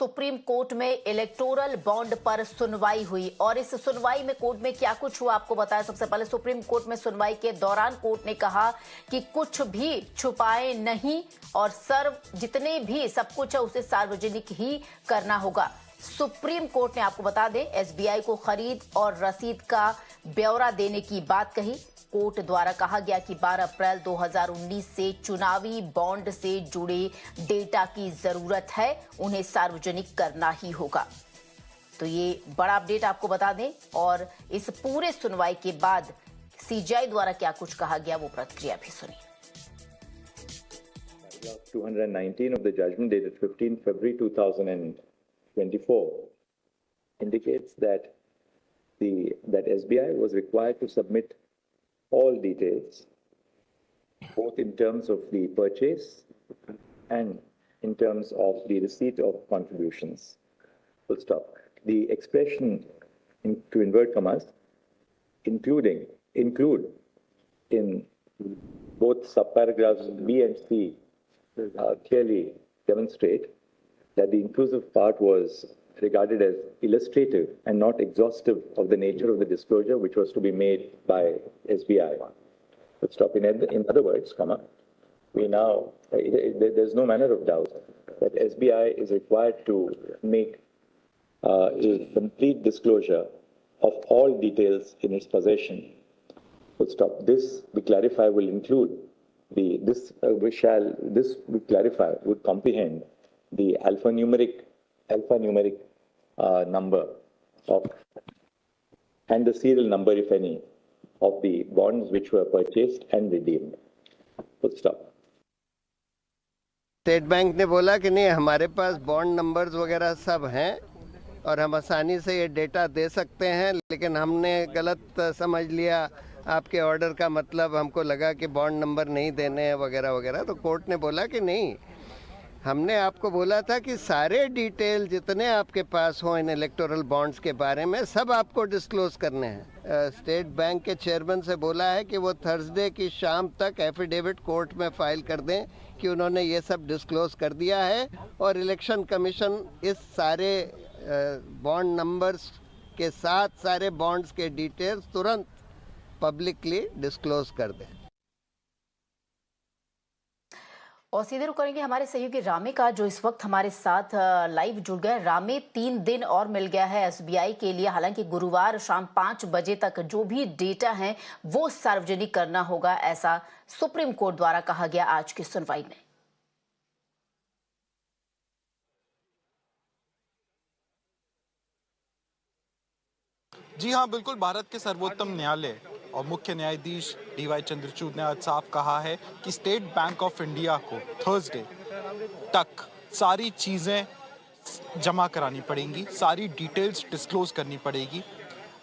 Supreme court में electoral bond पर सुनवाई हुई और इस सुनवाई में कोर्ट में क्या कुछ हुआ आपको बताया। सबसे पहले सुप्रीम कोर्ट में सुनवाई के दौरान कोर्ट ने कहा कि कुछ भी छुपाए नहीं और जितने भी सब कुछ है उसे सार्वजनिक ही करना होगा। सुप्रीम कोर्ट ने आपको बता दें एसबीआई को खरीद और रसीद का ब्यौरा देने की बात कही। कोर्ट द्वारा कहा गया कि 12 अप्रैल 2019 से चुनावी बॉन्ड से जुड़े डेटा की जरूरत है, उन्हें सार्वजनिक करना ही होगा। तो ये बड़ा अपडेट आपको बता दें और इस पूरे सुनवाई के बाद सीजीआई द्वारा क्या कुछ कहा गया वो प्रतिक्रिया भी सुनिए। 219 of the judgment dated 15 February 2024 indicates that SBI was required to submit all details, both in terms of the purchase and in terms of the receipt of contributions. Full stop. The expression, to invert commas, include in both subparagraphs B and C clearly demonstrate that the inclusive part was regarded as illustrative and not exhaustive of the nature of the disclosure which was to be made by SBI. Let's stop. In other words, we now, there's no manner of doubt that SBI is required to make a complete disclosure of all details in its possession. Let's stop. This, we clarify, will include would comprehend the alphanumeric number of and the serial number, if any, of the bonds which were purchased and redeemed. Full stop. State bank ने बोला कि नहीं, हमारे पास bond numbers वगैरह सब हैं और हम आसानी से ये डेटा दे सकते हैं, लेकिन हमने गलत समझ लिया आपके ऑर्डर का मतलब, हमको लगा कि बॉन्ड नंबर नहीं देने हैं वगैरह वगैरह। तो कोर्ट ने बोला कि नहीं, हमने आपको बोला था कि सारे डिटेल जितने आपके पास हों इन इलेक्टोरल बॉन्ड्स के बारे में सब आपको डिस्क्लोज करने हैं। स्टेट बैंक के चेयरमैन से बोला है कि वो थर्सडे की शाम तक एफिडेविट कोर्ट में फाइल कर दें कि उन्होंने ये सब डिस्क्लोज कर दिया है और इलेक्शन कमीशन इस सारे बॉन्ड नंबर्स के साथ सारे बॉन्ड्स के डिटेल्स तुरंत पब्लिकली डिस्क्लोज कर दें। और सीधे रुक करेंगे हमारे सहयोगी रामे का, जो इस वक्त हमारे साथ लाइव जुड़ गया। रामे, 3 दिन और मिल गया है एसबीआई के लिए, हालांकि गुरुवार शाम 5 बजे तक जो भी डेटा है वो सार्वजनिक करना होगा, ऐसा सुप्रीम कोर्ट द्वारा कहा गया आज की सुनवाई में। जी हाँ, बिल्कुल। भारत के सर्वोत्तम न्यायालय और मुख्य न्यायाधीश डीवाई चंद्रचूड़ ने आज साफ कहा है कि स्टेट बैंक ऑफ इंडिया को थर्सडे तक सारी चीज़ें जमा करानी पड़ेंगी, सारी डिटेल्स डिस्क्लोज करनी पड़ेगी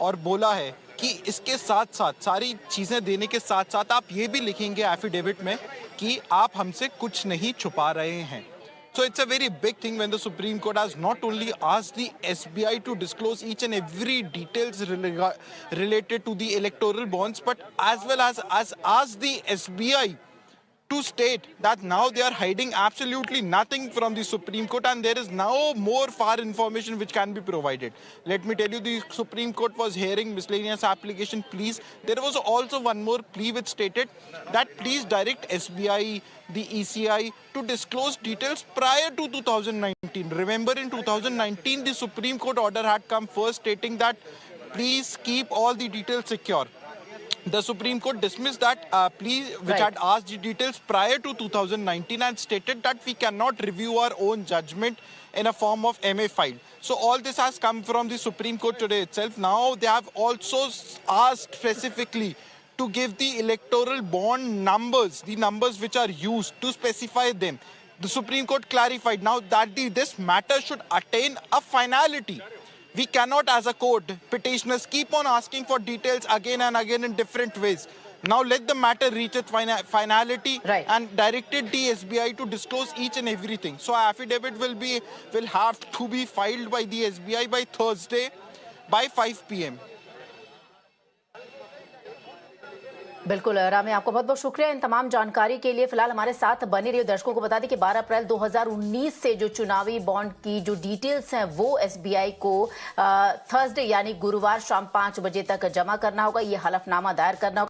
और बोला है कि इसके साथ साथ सारी चीज़ें देने के साथ साथ आप ये भी लिखेंगे एफिडेविट में कि आप हमसे कुछ नहीं छुपा रहे हैं। So it's a very big thing when the Supreme Court has not only asked the SBI to disclose each and every details related to the electoral bonds, but as well as asked the SBI to state that now they are hiding absolutely nothing from the Supreme Court and there is now more far information which can be provided. Let me tell you, the Supreme Court was hearing miscellaneous application pleas. There was also one more plea which stated that please direct SBI, the ECI to disclose details prior to 2019. Remember, in 2019 the Supreme Court order had come first stating that please keep all the details secure. The Supreme Court dismissed that plea which had asked the details prior to 2019 and stated that we cannot review our own judgment in a form of MA file. So all this has come from the Supreme Court today itself. Now they have also asked specifically to give the electoral bond numbers, the numbers which are used, to specify them. The Supreme Court clarified now that this matter should attain a finality. We cannot, as a court, petitioners keep on asking for details again and again in different ways. Now let the matter reach its finality and directed the SBI to disclose each and everything. So affidavit will have to be filed by the SBI by Thursday by 5 p.m. बिल्कुल रामी, आपको बहुत बहुत शुक्रिया इन तमाम जानकारी के लिए। फिलहाल हमारे साथ बने रहिए। दर्शकों को बता दें कि 12 अप्रैल 2019 से जो चुनावी बॉन्ड की जो डिटेल्स हैं वो एसबीआई को थर्सडे यानी गुरुवार शाम 5 बजे तक जमा करना होगा। ये हलफनामा दायर करना होगा।